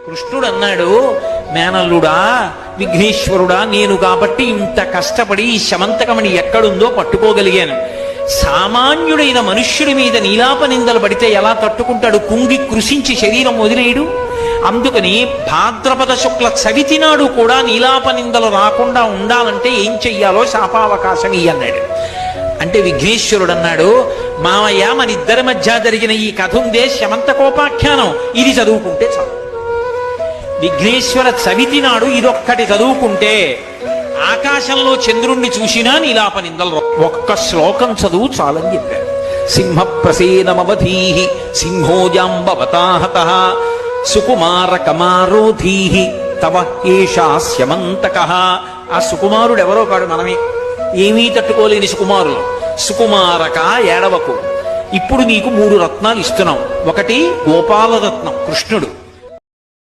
కృష్ణుడు అన్నాడు, మేనల్లుడా విఘ్నేశ్వరుడా, నేను కాబట్టి ఇంత కష్టపడి ఈ శమంతకమణి ఎక్కడుందో పట్టుకోగలిగాను. సామాన్యుడైన మనుష్యుడి మీద నీలాప నిందలు పడితే ఎలా తట్టుకుంటాడు? కుంగి కృషించి శరీరం వదిలేయడు. అందుకని భాద్రపద శుక్ల చవితి నాడు కూడా నీలాప నిందలు రాకుండా ఉండాలంటే ఏం చెయ్యాలో శాపావకాశం ఇయ్యన్నాడు. అంటే విఘ్నేశ్వరుడు అన్నాడు, మావయ్య మన ఇద్దరి మధ్య జరిగిన ఈ కథ ఉందే శమంతకోపాఖ్యానం, ఇది చదువుకుంటే చాలు. విఘ్నేశ్వర చవితి నాడు ఇదొక్కటి చదువుకుంటే ఆకాశంలో చంద్రుణ్ణి చూసినా నీలాప నిందలు. ఒక్క శ్లోకం చదువు చాలని చెప్పారు. సింహ ప్రసేనమవధీ సింహోజాంబవతాహత సుకుమార కమారోధీ తవ ఏషాస్యమంతక. ఆ సుకుమారుడు ఎవరో కాడు, మనమే. ఏమీ తట్టుకోలేని సుకుమారులు. సుకుమారక ఏడవకు, ఇప్పుడు నీకు 3 రత్నాలు ఇస్తున్నాం. ఒకటి గోపాలరత్నం కృష్ణుడు,